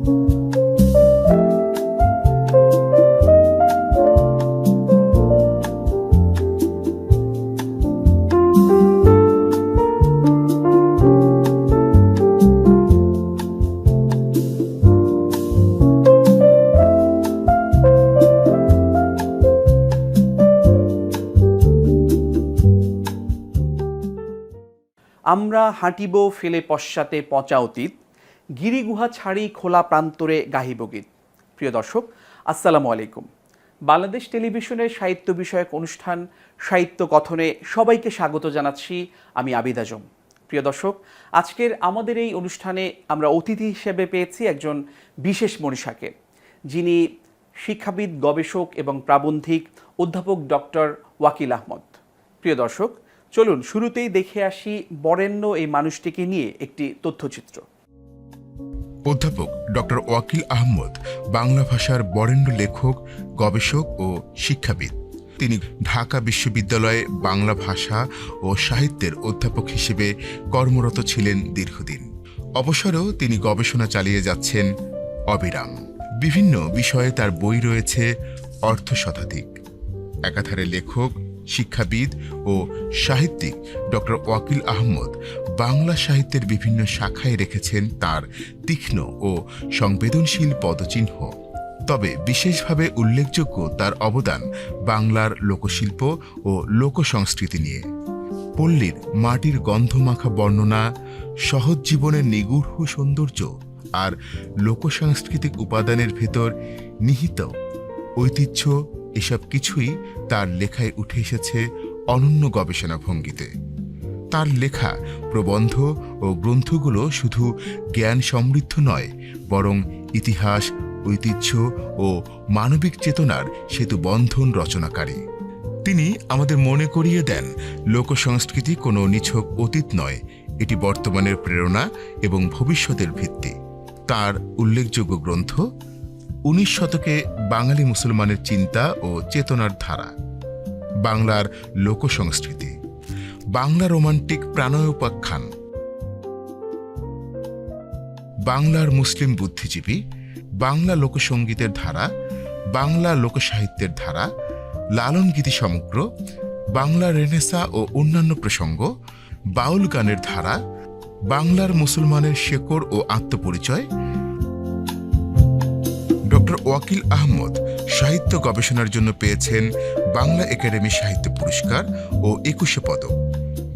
আমরা হাঁটিব ফেলে পশ্চাতে পচা অতীত, গিরিগুহা ছাড়ি খোলা প্রান্তরে গাহিব গীত। প্রিয় দর্শক, আসসালামু আলাইকুম। বাংলাদেশ টেলিভিশনের সাহিত্য বিষয়ক অনুষ্ঠান সাহিত্য কথনে সবাইকে স্বাগত জানাচ্ছি। আমি আবিদ আজম। প্রিয় দর্শক, আজকের আমাদের এই অনুষ্ঠানে আমরা অতিথি হিসেবে পেয়েছি একজন বিশেষ মনীষাকে, যিনি শিক্ষাবিদ, গবেষক এবং প্রাবন্ধিক অধ্যাপক ডক্টর ওয়াকিল আহমদ। প্রিয় দর্শক, চলুন শুরুতেই দেখে আসি বরেণ্য এই মানুষটিকে নিয়ে একটি তথ্যচিত্র। অধ্যাপক ডক্টর ওয়াকিল আহমদ বাংলা ভাষার বরেণ্য লেখক, গবেষক ও শিক্ষাবিদ। তিনি ঢাকা বিশ্ববিদ্যালয়ে বাংলা ভাষা ও সাহিত্যের অধ্যাপক হিসেবে কর্মরত ছিলেন দীর্ঘদিন। অবসরেও তিনি গবেষণা চালিয়ে যাচ্ছেন অবিরাম। বিভিন্ন বিষয়ে তার বই রয়েছে অর্ধশতাধিক। একাধারে লেখক, শিক্ষাবিদ ও সাহিত্যিক ডক্টর ওয়াকিল আহমদ বাংলা সাহিত্যের বিভিন্ন শাখায় রেখেছেন তার তীক্ষ্ণ ও সংবেদনশীল পদচিহ্ন। তবে বিশেষভাবে উল্লেখযোগ্য তার অবদান বাংলার লোকশিল্প ও লোকসংস্কৃতি নিয়ে। পল্লীর মাটির গন্ধমাখা বর্ণনা, সহজ জীবনের নিগূঢ় সৌন্দর্য আর লোকসাংস্কৃতিক উপাদানের ভেতর নিহিত ঐতিহ্য, এসব কিছুই তার লেখায় উঠে এসেছে অনন্য গবেষণা ভঙ্গিতে। তার লেখা প্রবন্ধ ও গ্রন্থগুলো শুধু জ্ঞান সমৃদ্ধ নয়, বরং ইতিহাস, ঐতিহ্য ও মানবিক চেতনার সেতু বন্ধন রচনাকারী। তিনি আমাদের মনে করিয়ে দেন, লোকসংস্কৃতি কোনো নিছক অতীত নয়, এটি বর্তমানের প্রেরণা এবং ভবিষ্যতের ভিত্তি। তার উল্লেখযোগ্য গ্রন্থ 19 শতকে বাঙালি মুসলমানের চিন্তা ও চেতনার ধারা, বাংলার লোকসংস্কৃতি, বাংলা রোমান্টিক প্রাণোপাখ্যান, বাংলার মুসলিম বুদ্ধিজীবী, বাংলা লোকসঙ্গীতের ধারা, বাংলা লোকসাহিত্যের ধারা, লালন গীতি সমগ্র, বাংলা রেনেসা ও অন্যান্য প্রসঙ্গ, বাউল গানের ধারা, বাংলার মুসলমানের শেকড় ও আত্মপরিচয়। ডক্টর ওয়াকিল আহমদ সাহিত্য গবেষণার জন্য পেয়েছেন বাংলা একাডেমি সাহিত্য পুরস্কার ও 21 পদক।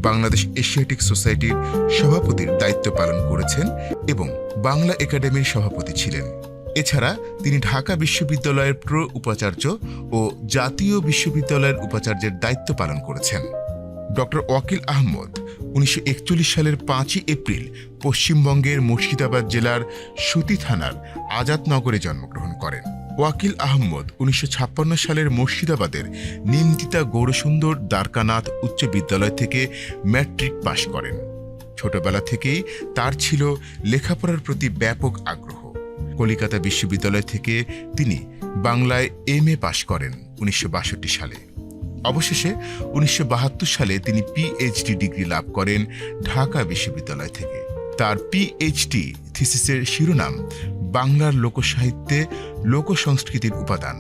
বাংলাদেশ এশিয়াটিক সোসাইটির সভাপতির দায়িত্ব পালন করেছেন এবং বাংলা একাডেমির সভাপতি ছিলেন। এছাড়া তিনি ঢাকা বিশ্ববিদ্যালয়ের উপাচার্য ও জাতীয় বিশ্ববিদ্যালয়ের উপাচার্যের দায়িত্ব পালন করেছেন। ডক্টর ওয়াকিল আহমদ 1941 সালের 5 এপ্রিল পশ্চিমবঙ্গের মুর্শিদাবাদ জেলার সুতি থানার আজাদনগরে জন্মগ্রহণ করেন। ওয়াকিল আহমদ 1956 সালের মুর্শিদাবাদের নিমতিতা গৌরসুন্দর দ্বারকানাথ উচ্চ বিদ্যালয় থেকে ম্যাট্রিক পাশ করেন। ছোটবেলা থেকেই তার ছিল লেখাপড়ার প্রতি ব্যাপক আগ্রহ। কলিকাতা বিশ্ববিদ্যালয় থেকে তিনি বাংলায় MA পাশ করেন 1962 সালে। অবশেষে 1972 সালে তিনি PhD ডিগ্রি লাভ করেন ঢাকা বিশ্ববিদ্যালয় থেকে। তার PhD থিসিসের শিরোনাম বাংলার লোকসাহিত্যে লোকসংস্কৃতির উপাদান।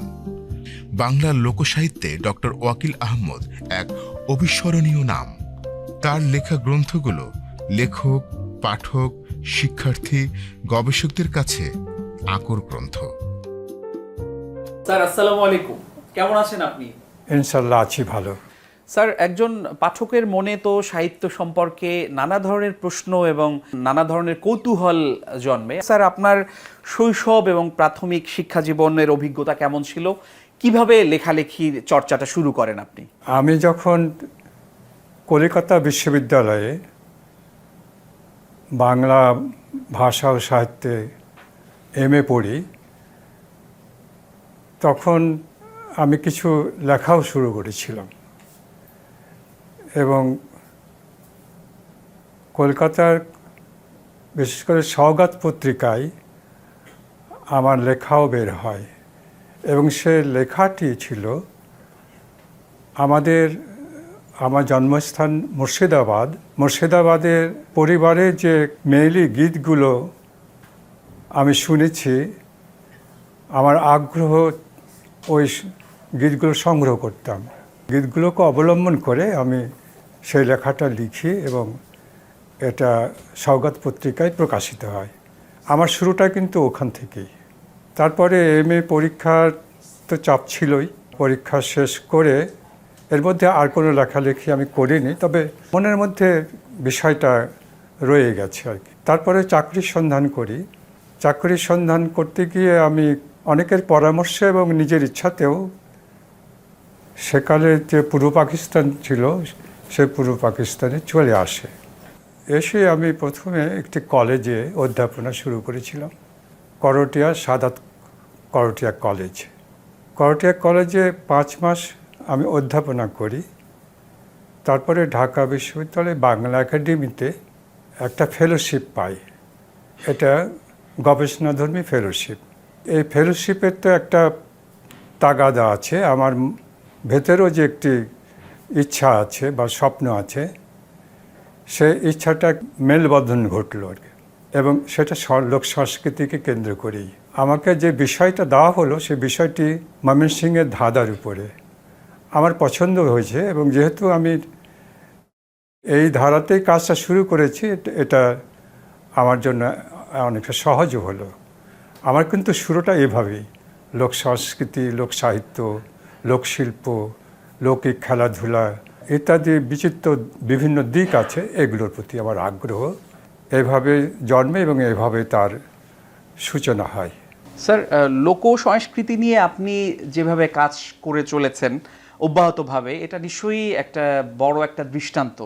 বাংলার লোকসাহিত্যে ডক্টর ওয়াকিল আহমদ এক অবিস্মরণীয় নাম। তার লেখা গ্রন্থগুলো লেখক, পাঠক, শিক্ষার্থী, গবেষকদের কাছে আকর গ্রন্থ। স্যার, আসসালামু আলাইকুম। কেমন আছেন আপনি? ইনশাল্লাহ আছি ভালো। স্যার, একজন পাঠকের মনে তো সাহিত্য সম্পর্কে নানা ধরনের প্রশ্ন এবং নানা ধরনের কৌতূহল জন্মে। স্যার, আপনার শৈশব এবং প্রাথমিক শিক্ষা জীবনের অভিজ্ঞতা কেমন ছিল? কিভাবে লেখালেখির চর্চাটা শুরু করেন আপনি? আমি যখন কলিকাতা বিশ্ববিদ্যালয়ে বাংলা ভাষা ও সাহিত্যে MA পড়ি, তখন আমি কিছু লেখাও শুরু করেছিলাম এবং কলকাতার বিশেষ করে সওগাত পত্রিকায় আমার লেখাও বের হয় এবং সে লেখাটি ছিল আমার জন্মস্থান মুর্শিদাবাদের পরিবারের যে মেয়েলি গীতগুলো আমি শুনেছি, আমার আগ্রহ ওই গীতগুলো সংগ্রহ করতাম। গীতগুলোকে অবলম্বন করে আমি সেই লেখাটা লিখি এবং এটা সওগাত পত্রিকায় প্রকাশিত হয়। আমার শুরুটা কিন্তু ওখান থেকেই। তারপরে MA পরীক্ষার তো চাপ ছিলই। পরীক্ষা শেষ করে এর মধ্যে আর কোনো লেখালেখি আমি করিনি, তবে মনের মধ্যে বিষয়টা রয়ে গেছে আর কি। তারপরে চাকরির সন্ধান করি। চাকরির সন্ধান করতে গিয়ে আমি অনেকের পরামর্শে এবং নিজের ইচ্ছাতেও সেকালে যে পূর্ব পাকিস্তান ছিল সে পূর্ব পাকিস্তানে চলে আসে। এসে আমি প্রথমে একটি কলেজে অধ্যাপনা শুরু করেছিলাম, করটিয়া সাদাত করটিয়া কলেজ। করটিয়া কলেজে 5 মাস আমি অধ্যাপনা করি। তারপরে ঢাকা বিশ্ববিদ্যালয়ে বাংলা একাডেমিতে একটা ফেলোশিপ পাই। এটা গবেষণাধর্মী ফেলোশিপ। এই ফেলোশিপের তো একটা তাগাদা আছে, আমার ভেতরেও যে একটি ইচ্ছা আছে বা স্বপ্ন আছে, সেই ইচ্ছাটা মেলবন্ধন ঘটল আর কি। এবং সেটা লোক সংস্কৃতিকে কেন্দ্র করেই আমাকে যে বিষয়টা দেওয়া হলো, সেই বিষয়টি ময়মনসিংহের ধাঁধার উপরে আমার পছন্দ হয়েছে। এবং যেহেতু আমি এই ধারাতেই কাজটা শুরু করেছি, এটা আমার জন্য অনেকটা সহজও হলো। আমার কিন্তু শুরুটা এভাবেই, লোক সংস্কৃতি, লোক সাহিত্য, লোকশিল্প, লৌকিক খেলাধুলা ইত্যাদি বিচিত্র বিভিন্ন দিক আছে, এগুলোর প্রতি আমার আগ্রহ এভাবে জন্মে এবং এভাবে তার সূচনা হয়। স্যার, লোক সংস্কৃতি নিয়ে আপনি যেভাবে কাজ করে চলেছেন অব্যাহতভাবে, এটা নিশ্চয়ই একটা বড় একটা দৃষ্টান্ত।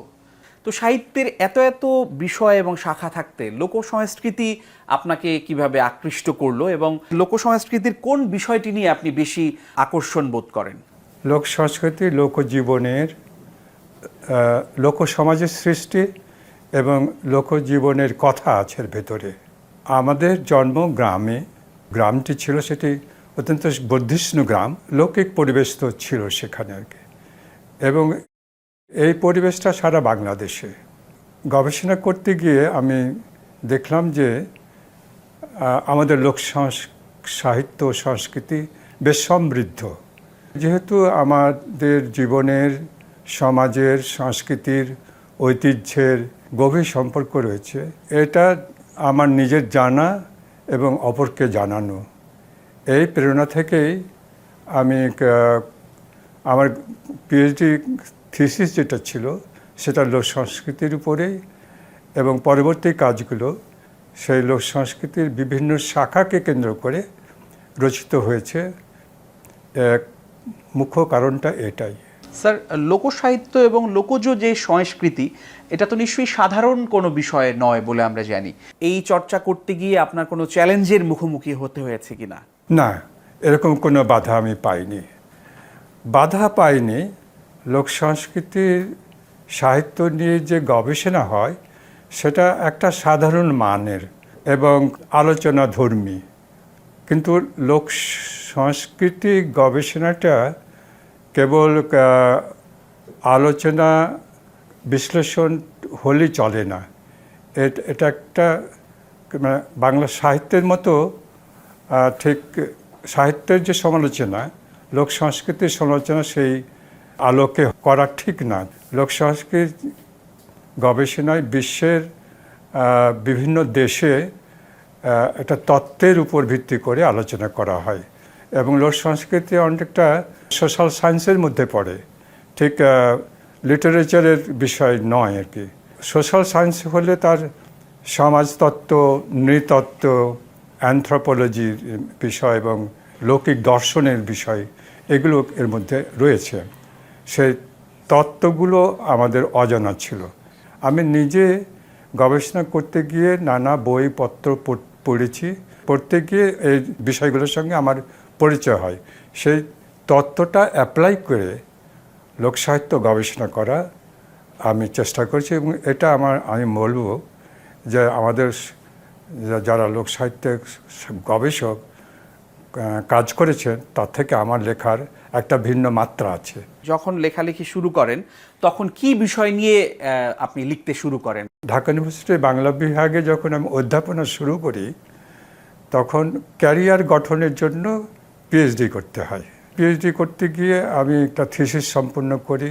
তো সাহিত্যের এত এত বিষয় এবং শাখা থাকতে লোক সংস্কৃতি আপনাকে কিভাবে আকৃষ্ট করলো, এবং লোক সংস্কৃতির কোন বিষয়টি নিয়ে আপনি বেশি আকর্ষণ বোধ করেন? লোক সংস্কৃতি লোকজীবনের, লোক সমাজের সৃষ্টি এবং লোকজীবনের কথা আছে এর ভেতরে। আমাদের জন্ম গ্রামে, গ্রামটি ছিল সেটি অত্যন্ত বর্ধিষ্ণু গ্রাম, লৌকিক পরিবেশ তো ছিল সেখানে আর কি। এবং এই পরিবেশটা সারা বাংলাদেশে। গবেষণা করতে গিয়ে আমি দেখলাম যে আমাদের লোক সাহিত্য সংস্কৃতি বেশ সমৃদ্ধ। যেহেতু আমাদের জীবনের, সমাজের, সংস্কৃতির, ঐতিহ্যের গভীর সম্পর্ক রয়েছে, এটা আমার নিজের জানা এবং অপরকে জানানো। এই প্রেরণা থেকেই আমি আমার PhD থিসিস যেটা ছিল সেটা লোক সংস্কৃতির উপরেই, এবং পরবর্তী কাজগুলো সেই লোক সংস্কৃতির বিভিন্ন শাখাকে কেন্দ্র করে রচিত হয়েছে। মুখ্য কারণটা এটাই। স্যার, লোকসাহিত্য এবং লোকজ যে সংস্কৃতি, এটা তো নিশ্চয়ই সাধারণ কোনো বিষয় নয় বলে আমরা জানি। এই চর্চা করতে গিয়ে আপনার কোনো চ্যালেঞ্জের মুখোমুখি হতে হয়েছে কিনা? না, এরকম কোনো বাধা আমি পাইনি। বাধা পাইনি। লোক সংস্কৃতির সাহিত্য নিয়ে যে গবেষণা হয় সেটা একটা সাধারণ মানের এবং আলোচনাধর্মী, কিন্তু লোক সংস্কৃতি গবেষণাটা কেবল আলোচনা বিশ্লেষণ হলেই চলে না। এটা একটা মানে বাংলা সাহিত্যের মতো, ঠিক সাহিত্যের যে সমালোচনা, লোক সংস্কৃতির সমালোচনা সেই আলোকে করা ঠিক না। লোক সংস্কৃতি গবেষণায় বিশ্বের বিভিন্ন দেশে একটা তত্ত্বের উপর ভিত্তি করে আলোচনা করা হয়, এবং লোক সংস্কৃতি অনেকটা সোশ্যাল সায়েন্সের মধ্যে পড়ে, ঠিক লিটারেচারের বিষয় নয় আর কি। সোশ্যাল সায়েন্স হলে তার সমাজতত্ত্ব, নৃতত্ত্ব, অ্যানথ্রোপোলজির বিষয় এবং লৌকিক দর্শনের বিষয়, এগুলো এর মধ্যে রয়েছে। সেই তত্ত্বগুলো আমাদের অজানা ছিল। আমি নিজে গবেষণা করতে গিয়ে নানা বইপত্র পড়েছি, পড়তে গিয়ে এই বিষয়গুলোর সঙ্গে আমার পরিচয় হয়। সেই তত্ত্বটা অ্যাপ্লাই করে লোকসাহিত্য গবেষণা করা আমি চেষ্টা করছি, এবং এটা আমি বলবো যে আমাদের যারা লোকসাহিত্যের গবেষক কাজ করেছেন তার থেকে আমার লেখার একটা ভিন্ন মাত্রা আছে। যখন লেখালেখি শুরু করেন তখন কি বিষয় নিয়ে আপনি লিখতে শুরু করেন? ঢাকা ইউনিভার্সিটির বাংলা বিভাগে যখন আমি অধ্যাপনা শুরু করি, তখন ক্যারিয়ার গঠনের জন্য পিএইচডি করতে হয়। পিএইচডি করতে গিয়ে আমি একটা থিসিস সম্পূর্ণ করি,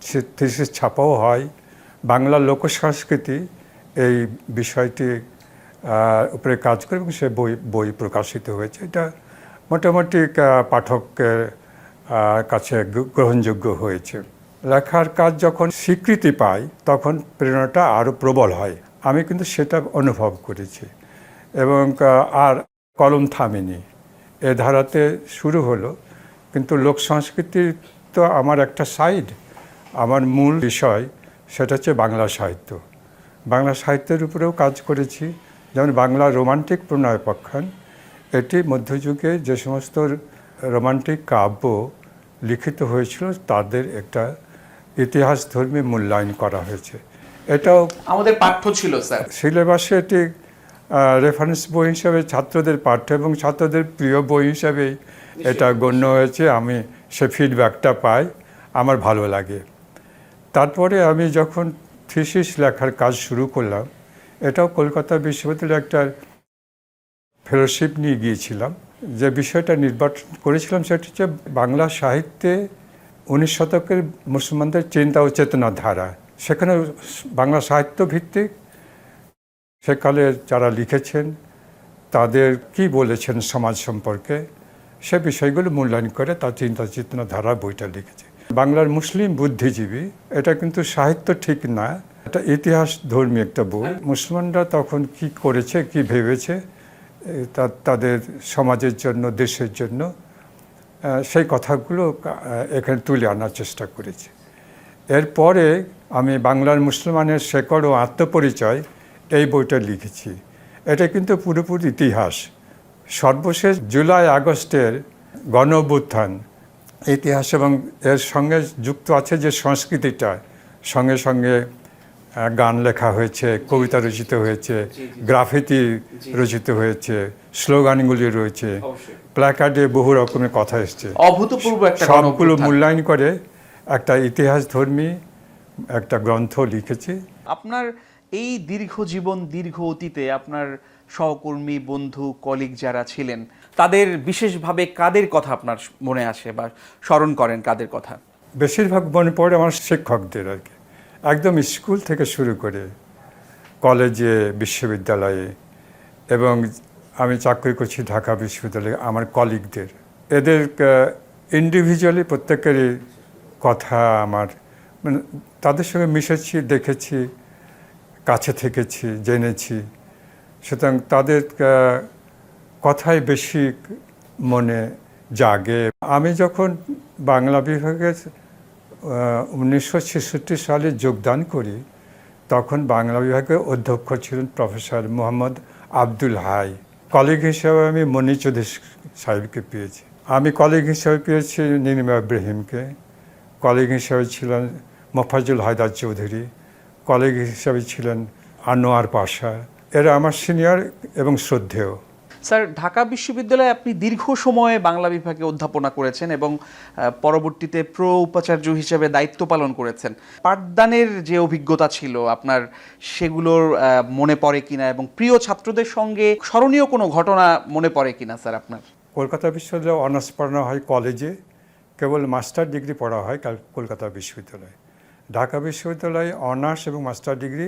সে থিসিস ছাপাও হয়। বাংলা লোকসংস্কৃতি এই বিষয়টি উপরে কাজ করে এবং সে বই প্রকাশিত হয়েছে। এটা মোটামুটি পাঠকের কাছে গ্রহণযোগ্য হয়েছে। লেখার কাজ যখন স্বীকৃতি পায় তখন প্রেরণাটা আরও প্রবল হয়। আমি কিন্তু সেটা অনুভব করেছি এবং আর কলম থামিনি। এ ধারাতে শুরু হলো, কিন্তু লোক সংস্কৃতি তো আমার একটা সাইড। আমার মূল বিষয় সেটা হচ্ছে বাংলা সাহিত্য। বাংলা সাহিত্যের উপরেও কাজ করেছি, যেমন বাংলা রোমান্টিক প্রণয়োপাখ্যান, এটি মধ্যযুগে যে সমস্ত রোমান্টিক কাব্য লিখিত হয়েছিল তাদের একটা ইতিহাসধর্মী মূল্যায়ন করা হয়েছে। এটাও আমাদের পাঠ্য ছিল স্যার, সিলেবাসে এটি রেফারেন্স বই হিসাবে ছাত্রদের পাঠ্য এবং ছাত্রদের প্রিয় বই হিসাবেই এটা গণ্য হয়েছে। আমি সে ফিডব্যাকটা পাই, আমার ভালো লাগে। তারপরে আমি যখন থিসিস লেখার কাজ শুরু করলাম, এটাও কলকাতা বিশ্ববিদ্যালয়ে একটা ফেলোশিপ নিয়ে গিয়েছিলাম। যে বিষয়টা নির্বাচন করেছিলাম সেটা হচ্ছে বাংলা সাহিত্যে 19 শতকের মুসলমানদের চিন্তা ও চেতনা ধারা। সেখানে বাংলা সাহিত্য ভিত্তিক সেকালে যারা লিখেছেন তাদের কি বলেছেন সমাজ সম্পর্কে, সে বিষয়গুলো মূল্যায়ন করে তার চিন্তা চেতনা ধারা বইটা লিখেছে। বাংলার মুসলিম বুদ্ধিজীবী, এটা কিন্তু সাহিত্য ঠিক না, এটা ইতিহাস ধর্মী একটা বই। মুসলমানরা তখন কি করেছে, কি ভেবেছে তাদের সমাজের জন্য, দেশের জন্য, সেই কথাগুলো এখানে তুলে আনার চেষ্টা করেছি। এরপরে আমি বাংলার মুসলমানের শেকড় ও আত্মপরিচয় এই বইটা লিখেছি। এটা কিন্তু পুরোপুরি ইতিহাস। সর্বশেষ জুলাই আগস্টের গণ অভ্যুত্থান ইতিহাস এবং এর সঙ্গে যুক্ত আছে যে সংস্কৃতিটা, সঙ্গে সঙ্গে গান লেখা হয়েছে, কবিতা রচিত হয়েছে, গ্রাফিতি রচিত হয়েছে, স্লোগানগুলি রয়েছে, প্ল্যাকার্ডে বহু রকমের কথা এসছে। অভূতপূর্ব একটা সবগুলো মূল্যায়ন করে একটা ইতিহাসধর্মী একটা গ্রন্থ লিখেছি। আপনার এই দীর্ঘ জীবন, দীর্ঘ অতীতে আপনার সহকর্মী, বন্ধু, কলিগ যারা ছিলেন, তাদের বিশেষভাবে কাদের কথা আপনার মনে আসে বা স্মরণ করেন কাদের কথা? বেশিরভাগ মনে পড়ে আমার শিক্ষকদের আর কি, একদম স্কুল থেকে শুরু করে কলেজে, বিশ্ববিদ্যালয়ে, এবং আমি চাকরি করছি ঢাকা বিশ্ববিদ্যালয়ে, আমার কলিগদের, এদের ইন্ডিভিজুয়ালি প্রত্যেকেরই কথা আমার, মানে তাদের সঙ্গে মিশেছি, দেখেছি, কাছে থেকেছি, জেনেছি, সুতরাং তাদের কথাই বেশি মনে জাগে। আমি যখন বাংলা বিভাগে 1966 সালে যোগদান করি, তখন বাংলা বিভাগের অধ্যক্ষ ছিলেন প্রফেসর মোহাম্মদ আব্দুল হাই। কলিগ হিসেবে আমি মনি চৌধুরী সাহেবকে পেয়েছি, আমি কলিগ হিসেবে পেয়েছি নীলিমা ইব্রাহিমকে, কলিগ হিসেবে ছিলেন মোফাজ্জল হায়দার চৌধুরী, কলিগ হিসেবে ছিলেন আনোয়ার পাশা। এরা আমার সিনিয়র এবং শ্রদ্ধেয়। স্যার, ঢাকা বিশ্ববিদ্যালয়ে আপনি দীর্ঘ সময়ে বাংলা বিভাগে অধ্যাপনা করেছেন এবং পরবর্তীতে উপাচার্য হিসেবে দায়িত্ব পালন করেছেন। পাঠদানের যে অভিজ্ঞতা ছিল আপনার, সেগুলোর মনে পড়ে কিনা এবং প্রিয় ছাত্রদের সঙ্গে স্মরণীয় কোনো ঘটনা মনে পড়ে কিনা স্যার আপনার? কলকাতা বিশ্ববিদ্যালয়ে অনার্স পড়ানো হয় কলেজে, কেবল মাস্টার ডিগ্রি পড়া হয় কলকাতা বিশ্ববিদ্যালয়ে। ঢাকা বিশ্ববিদ্যালয়ে অনার্স এবং মাস্টার ডিগ্রি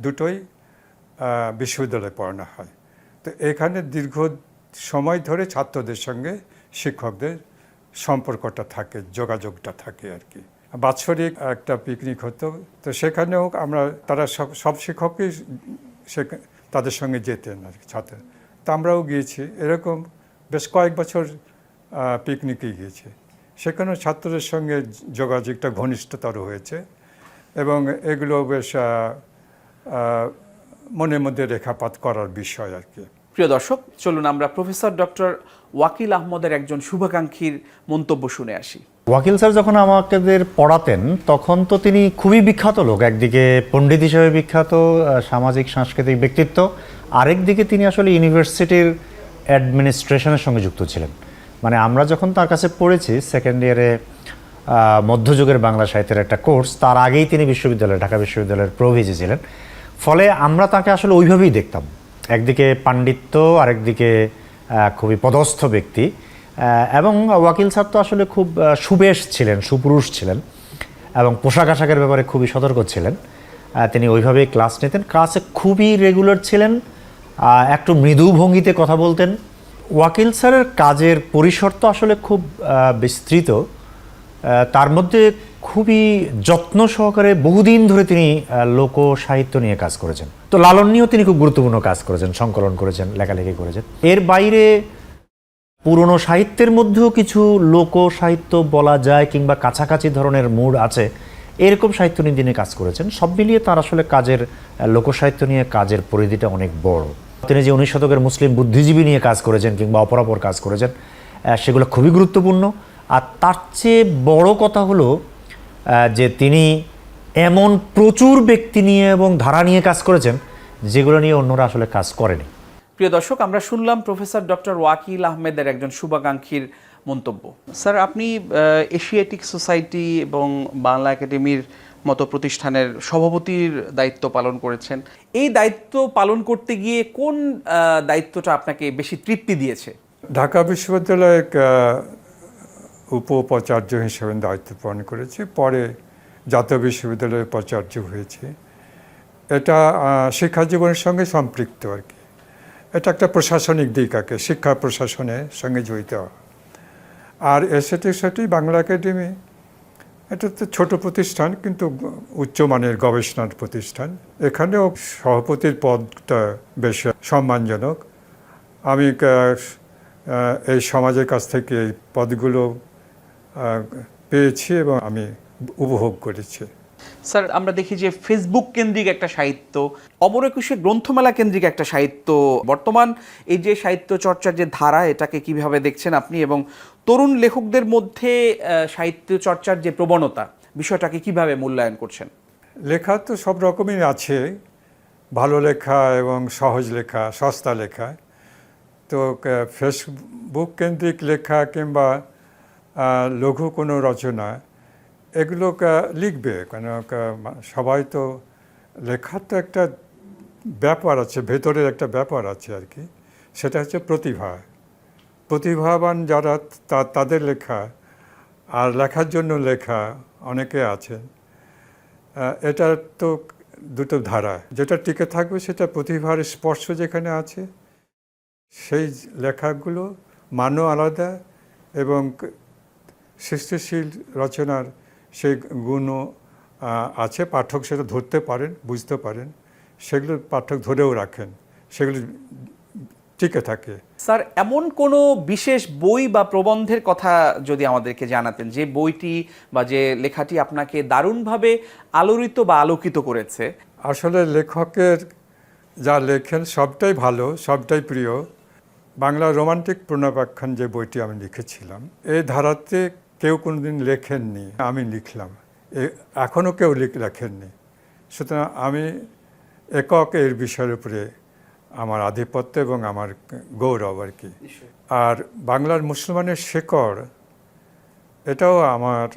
দুটোই বিশ্ববিদ্যালয়ে পড়ানো হয়। তো এখানে দীর্ঘ সময় ধরে ছাত্রদের সঙ্গে শিক্ষকদের সম্পর্কটা থাকে, যোগাযোগটা থাকে আর কি। বাৎসরিক একটা পিকনিক হতো, তো সেখানেও তারা সব শিক্ষকই তাদের সঙ্গে যেতেন আর কি, ছাত্র। তা আমরাও গিয়েছি, এরকম বেশ কয়েক বছর পিকনিকে গিয়েছি। সেখানেও ছাত্রদের সঙ্গে যোগাযোগটা ঘনিষ্ঠতর হয়েছে এবং এগুলো বেশ মনের মধ্যে রেখাপাত করার বিষয় আর কি। প্রিয় দর্শক, চলুন আমরা প্রফেসর ডক্টর ওয়াকিল আহমদের একজন শুভাকাঙ্ক্ষীর মন্তব্য শুনে আসি। ওয়াকিল স্যার যখন আমাদের পড়াতেন তখন তো তিনি খুবই বিখ্যাত লোক, একদিকে পণ্ডিত হিসেবে বিখ্যাত, সামাজিক সাংস্কৃতিক ব্যক্তিত্ব, আরেকদিকে তিনি আসলে ইউনিভার্সিটির অ্যাডমিনিস্ট্রেশনের সঙ্গে যুক্ত ছিলেন। মানে আমরা যখন তার কাছে পড়েছি সেকেন্ড ইয়ারে মধ্যযুগের বাংলা সাহিত্যের একটা কোর্স, তার আগেই তিনি ঢাকা বিশ্ববিদ্যালয়ের প্রভিসি ছিলেন। ফলে আমরা তাকে আসলে ওইভাবেই দেখতাম, একদিকে পাণ্ডিত্য, আরেকদিকে খুবই পদস্থ ব্যক্তি, এবং ওয়াকিল স্যার তো আসলে খুব সুবেশ ছিলেন, সুপুরুষ ছিলেন, এবং পোশাক আশাকের ব্যাপারে খুবই সতর্ক ছিলেন। তিনি ওইভাবেই ক্লাস নিতেন, ক্লাসে খুবই রেগুলার ছিলেন, একটু মৃদু ভঙ্গিতে কথা বলতেন। ওয়াকিল স্যারের কাজের পরিসর তো আসলে খুব বিস্তৃত, তার মধ্যে খুবই যত্ন সহকারে বহুদিন ধরে তিনি লোক সাহিত্য নিয়ে কাজ করেছেন। তো লালন নিয়েও তিনি খুব গুরুত্বপূর্ণ কাজ করেছেন, সংকলন করেছেন, লেখালেখি করেছেন। এর বাইরে পুরনো সাহিত্যের মধ্যেও কিছু লোক সাহিত্য বলা যায় কিংবা কাছাকাছি ধরনের মুড আছে, এরকম সাহিত্য নিয়ে তিনি কাজ করেছেন। সব মিলিয়ে তার আসলে কাজের, লোকসাহিত্য নিয়ে কাজের পরিধিটা অনেক বড়। তিনি যে 19 শতকের মুসলিম বুদ্ধিজীবী নিয়ে কাজ করেছেন কিংবা অপরাপর কাজ করেছেন, সেগুলো খুবই গুরুত্বপূর্ণ। আর তার চেয়ে বড় কথা হলো যে তিনি এমন প্রচুর ব্যক্তি নিয়ে এবং ধারা নিয়ে কাজ করেছেন যেগুলো নিয়ে অন্যরা আসলে কাজ করেনি। প্রিয় দর্শক, আমরা শুনলাম প্রফেসর ডক্টর ওয়াকিল আহমেদের একজন শুভাকাঙ্ক্ষীর মন্তব্য। স্যার, আপনি এশিয়াটিক সোসাইটি এবং বাংলা একাডেমির মতো প্রতিষ্ঠানের সভাপতির দায়িত্ব পালন করেছেন। এই দায়িত্ব পালন করতে গিয়ে কোন দায়িত্বটা আপনাকে বেশি তৃপ্তি দিয়েছে? ঢাকা বিশ্ববিদ্যালয়ে উপাচার্য হিসেবে দায়িত্ব পালন করেছি, পরে জাতীয় বিশ্ববিদ্যালয়ে উপাচার্য হয়েছে। এটা শিক্ষা জীবনের সঙ্গে সম্পৃক্ত আর কি। এটা একটা প্রশাসনিক দিক, আর কি শিক্ষা প্রশাসনের সঙ্গে জড়িত। আর এসএটি বাংলা একাডেমি, এটা তো ছোট প্রতিষ্ঠান কিন্তু উচ্চমানের গবেষণার প্রতিষ্ঠান। এখানেও সভাপতির পদটা বেশ সম্মানজনক। আমি এই সমাজের কাছ থেকে এই পদগুলো পেয়েছি এবং আমি উপভোগ করেছি। স্যার, আমরা দেখি যে ফেসবুক কেন্দ্রিক একটা সাহিত্য, অমর একুশে গ্রন্থমেলা কেন্দ্রিক একটা সাহিত্য, বর্তমান এই যে সাহিত্য চর্চার যে ধারা, এটাকে কিভাবে দেখছেন আপনি, এবং তরুণ লেখকদের মধ্যে সাহিত্য চর্চার যে প্রবণতা, বিষয়টাকে কিভাবে মূল্যায়ন করছেন? লেখা তো সব রকমই আছে, ভালো লেখা এবং সহজ লেখা, সস্তা লেখা। তো ফেসবুক কেন্দ্রিক লেখা কিংবা লঘু কোনো রচনা, এগুলো লিখবে, কেন সবাই তো লেখার তো একটা ব্যাপার আছে, ভেতরের একটা ব্যাপার আছে আর কি। সেটা হচ্ছে প্রতিভাবান যারা তাদের লেখা, আর লেখার জন্য লেখা অনেকে আছেন। এটা তো দুটো ধারা, যেটা টিকে থাকবে সেটা প্রতিভার স্পর্শ যেখানে আছে, সেই লেখাগুলো মানও আলাদা এবং সৃষ্টিশীল রচনার সেই গুণও আছে। পাঠক সেটা ধরতে পারেন, বুঝতে পারেন, সেগুলো পাঠক ধরেও রাখেন, সেগুলো টিকে থাকে। স্যার, এমন কোনো বিশেষ বই বা প্রবন্ধের কথা যদি আমাদেরকে জানাতেন, যে বইটি বা যে লেখাটি আপনাকে দারুণভাবে আলোড়িত বা আলোকিত করেছে? আসলে লেখকের যা লেখেন সবটাই ভালো, সবটাই প্রিয়। বাংলা রোমান্টিক প্রণবাখ্যান যে বইটি আমি লিখেছিলাম, এই ধারাতে কেউ কোনোদিন লেখেননি, আমি লিখলাম। এখনও কেউ লেখেননি। সুতরাং আমি একক এর বিষয়ের উপরে আমার আধিপত্য এবং আমার গৌরব আর কি। আর বাংলার মুসলমানের শেকড়, এটাও আমার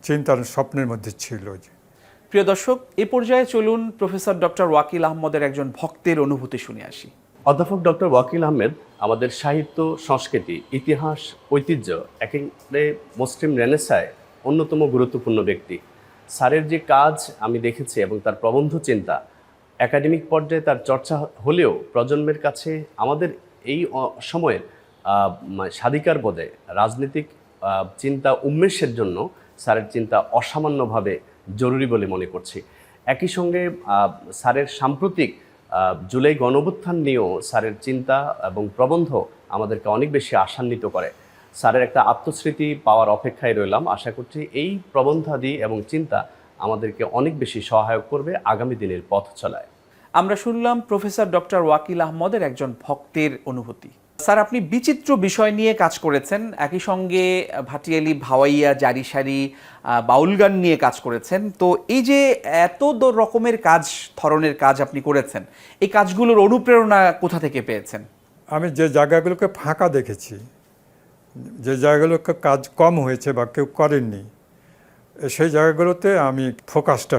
চিন্তার স্বপ্নের মধ্যে ছিল। প্রিয় দর্শক, এ পর্যায়ে চলুন প্রফেসর ডক্টর ওয়াকিল আহমদের একজন ভক্তের অনুভূতি শুনে আসি। অধ্যাপক ডক্টর ওয়াকিল আহমেদ আমাদের সাহিত্য, সংস্কৃতি, ইতিহাস, ঐতিহ্য, একেবারে মুসলিম রেনেসায় অন্যতম গুরুত্বপূর্ণ ব্যক্তি। স্যারের যে কাজ আমি দেখেছি এবং তার প্রবন্ধ চিন্তা, একাডেমিক পর্যায়ে তার চর্চা হলেও প্রজন্মের কাছে আমাদের এই সময়ের স্বাধিকার বোধে রাজনৈতিক চিন্তা উন্মেষের জন্য স্যারের চিন্তা অসামান্যভাবে জরুরি বলে মনে করছি। একই সঙ্গে স্যারের সাম্প্রতিক জুলাই গণঅভ্যুত্থান নিয়েও স্যারের চিন্তা এবং প্রবন্ধ আমাদেরকে অনেক বেশি আশান্বিত করে। স্যারের একটা আত্মস্মৃতি পাওয়ার অপেক্ষায় রইলাম। আশা করছি এই প্রবন্ধাদি এবং চিন্তা আমাদেরকে অনেক বেশি সহায়ক করবে আগামী দিনের পথ চলায়। আমরা শুনলাম প্রফেসর ডক্টর ওয়াকিল আহমদের একজন ভক্তের অনুভূতি। স্যার, আপনি বিচিত্র বিষয় নিয়ে কাজ করেছেন, একই সঙ্গে ভাটিয়ালি, ভাওয়াইয়া, জারিসারি, বাউল গান নিয়ে কাজ করেছেন। তো এই যে এত রকমের ধরনের কাজ আপনি করেছেন, এই কাজগুলোর অনুপ্রেরণা কোথা থেকে পেয়েছেন? আমি যে জায়গাগুলোকে ফাঁকা দেখেছি, যে জায়গাগুলোকে কাজ কম হয়েছে বা কেউ করেননি, সেই জায়গাগুলোতে আমি ফোকাসটা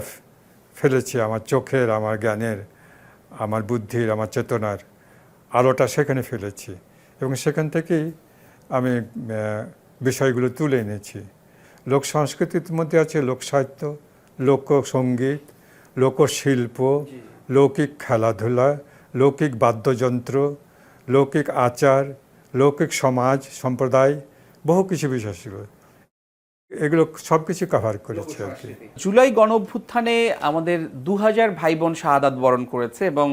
ফেলেছি। আমার চোখের, আমার জ্ঞানের, আমার বুদ্ধির, আমার চেতনার আলোটা সেখানে ফেলেছি এবং সেখান থেকেই আমি বিষয়গুলো তুলে এনেছি। লোক সংস্কৃতির মধ্যে আছে লোক সাহিত্য, লোকসঙ্গীত, লোকশিল্প, লৌকিক খেলাধুলা, লৌকিক বাদ্যযন্ত্র, লৌকিক আচার, লৌকিক সমাজ সম্প্রদায়, বহু কিছু বিষয় ছিল। এগুলো সব কিছু কভার করেছে আর কি। জুলাই গণঅভ্যুত্থানে আমাদের 2000 ভাই বোন শাহাদাত বরণ করেছে এবং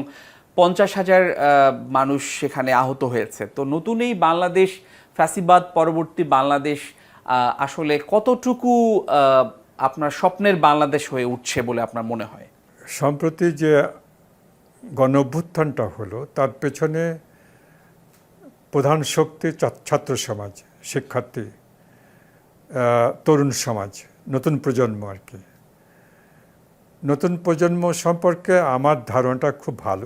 50,000 মানুষ সেখানে আহত হয়েছে। তো নতুন এই বাংলাদেশ, ফ্যাসিবাদ পরবর্তী বাংলাদেশ আসলে কতটুকু আপনার স্বপ্নের বাংলাদেশ হয়ে উঠছে বলে আপনার মনে হয়? সম্প্রতি যে গণঅভ্যুত্থানটা হলো তার পেছনে প্রধান শক্তি ছাত্র সমাজ, শিক্ষার্থী, তরুণ সমাজ, নতুন প্রজন্ম আর কি। নতুন প্রজন্ম সম্পর্কে আমার ধারণাটা খুব ভালো,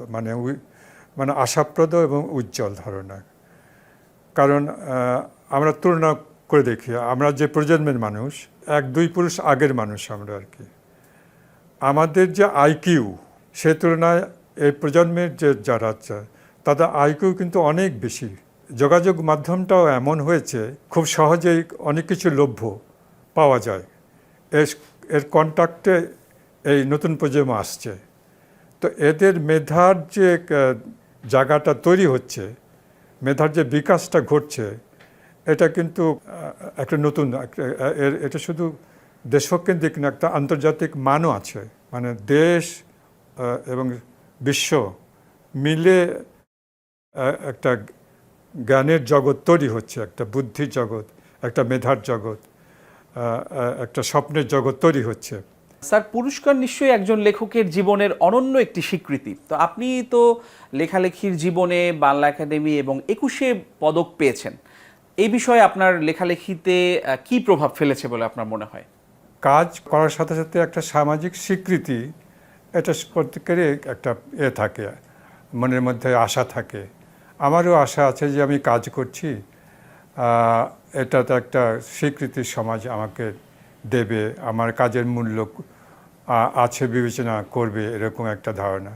মানে আশাপ্রদ এবং উজ্জ্বল ধারণা। কারণ আমরা তুলনা করে দেখি, আমরা যে প্রজন্মের মানুষ, 1-2 পুরুষ আগের মানুষ আমরা আর কি। আমাদের যে আইকিউ, সে তুলনায় এই প্রজন্মের যে যারা আছে তাদের আইকিউ কিন্তু অনেক বেশি। যোগাযোগ মাধ্যমটাও এমন হয়েছে খুব সহজেই অনেক কিছু লভ্য পাওয়া যায়। এর কন্ট্যাক্টে এই নতুন প্রজন্ম আসছে। তো এদের মেধার যে জায়গাটা তৈরি হচ্ছে, মেধার যে বিকাশটা ঘটছে, এটা কিন্তু একটা নতুন, এটা শুধু দেশকেন্দ্রিক না, একটা আন্তর্জাতিক মানও আছে। মানে দেশ এবং বিশ্ব মিলে একটা জ্ঞানের জগৎ তৈরি হচ্ছে, একটা বুদ্ধির জগৎ, একটা মেধার জগৎ, একটা স্বপ্নের জগৎ তৈরি হচ্ছে। স্যার, পুরস্কার নিশ্চয়ই একজন লেখকের জীবনের অনন্য একটি স্বীকৃতি। তো আপনি তো লেখালেখির জীবনে বাংলা একাডেমি এবং 21শে পদক পেয়েছেন। এই বিষয়ে আপনার লেখালেখিতে কি প্রভাব ফেলেছে বলে আপনার মনে হয়? কাজ করার সাথে সাথে একটা সামাজিক স্বীকৃতি, এটা প্রত্যেকেরই একটা থাকে, মনের মধ্যে আশা থাকে। আমারও আশা আছে যে আমি কাজ করছি, এটা তো একটা স্বীকৃতি সমাজ আমাকে দেবে, আমার কাজের মূল্য আছে, বিবেচনা করবে, এরকম একটা ধারণা।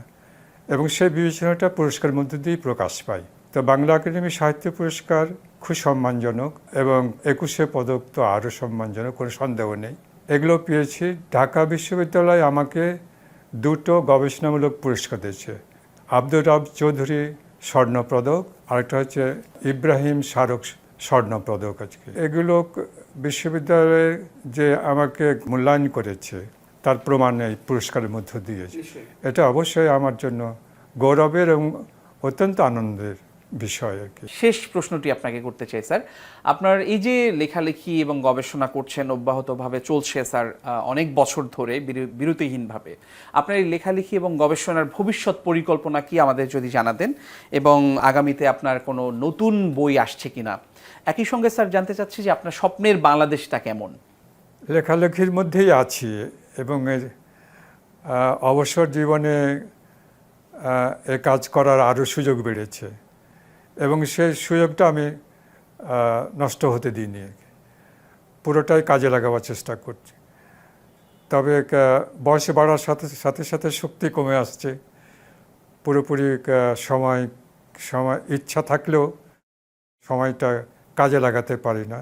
এবং সেই বিবেচনাটা পুরস্কারের মধ্যে দিয়েই প্রকাশ পায়। তো বাংলা একাডেমি সাহিত্য পুরস্কার খুব সম্মানজনক, এবং 21শে পদক তো আরও সম্মানজনক, কোনো সন্দেহ নেই। এগুলো পেয়েছি। ঢাকা বিশ্ববিদ্যালয় আমাকে 2টো গবেষণামূলক পুরস্কার দিয়েছে। আব্দুর রাব চৌধুরী স্বর্ণপদক, আরেকটা হচ্ছে ইব্রাহিম শারক স্বর্ণপদক। আজকে এগুলো বিশ্ববিদ্যালয়ে যে আমাকে মূল্যায়ন করেছে তার প্রমাণ এই পুরস্কারের মধ্য দিয়েছে। এটা অবশ্যই আমার জন্য গৌরবের এবং অত্যন্ত আনন্দের বিষয় আর কি। শেষ প্রশ্নটি আপনাকে করতে চাই স্যার, আপনার এই যে লেখালেখি এবং গবেষণা করছেন, অব্যাহতভাবে চলছে স্যার অনেক বছর ধরে বিরতিহীনভাবে, আপনার এই লেখালেখি এবং গবেষণার ভবিষ্যৎ পরিকল্পনা কি আমাদের যদি জানাতেন, এবং আগামীতে আপনার কোনো নতুন বই আসছে কিনা? একই সঙ্গে স্যার জানতে চাচ্ছি যে আপনার স্বপ্নের বাংলাদেশটা কেমন? লেখালেখির মধ্যেই আছি, এবং অবসর জীবনে এ কাজ করার আরও সুযোগ বেড়েছে, এবং সেই সুযোগটা আমি নষ্ট হতে দিইনি। পুরোটাই কাজে লাগাবার চেষ্টা করছি। তবে বয়স বাড়ার সাথে সাথে সাথে শক্তি কমে আসছে। পুরোপুরি সময় ইচ্ছা থাকলেও সময়টা কাজে লাগাতে পারি না।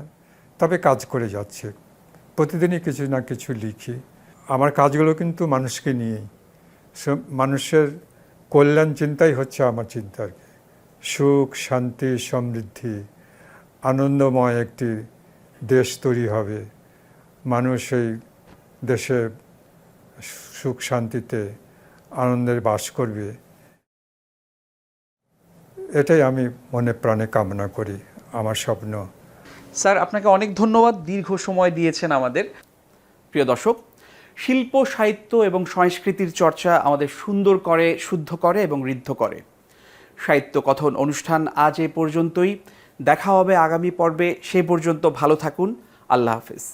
তবে কাজ করে যাচ্ছে, প্রতিদিনই কিছু না কিছু লিখি। আমার কাজগুলো কিন্তু মানুষকে নিয়েই, মানুষের কল্যাণ চিন্তাই হচ্ছে আমার চিন্তা আর কি। সুখ, শান্তি, সমৃদ্ধি, আনন্দময় একটি দেশ তৈরি হবে, মানুষ এই দেশে সুখ শান্তিতে আনন্দের বাস করবে, এটাই আমি মনে প্রাণে কামনা করি, আমার স্বপ্ন। স্যার, আপনাকে অনেক ধন্যবাদ, দীর্ঘ সময় দিয়েছেন আমাদের। প্রিয় দর্শক, শিল্প, সাহিত্য এবং সংস্কৃতির চর্চা আমাদের সুন্দর করে, শুদ্ধ করে এবং ঋদ্ধ করে। সাহিত্য কথন অনুষ্ঠান আজ এ পর্যন্তই। দেখা হবে আগামী পর্বে। সেই পর্যন্ত ভালো থাকুন। আল্লাহ হাফেজ।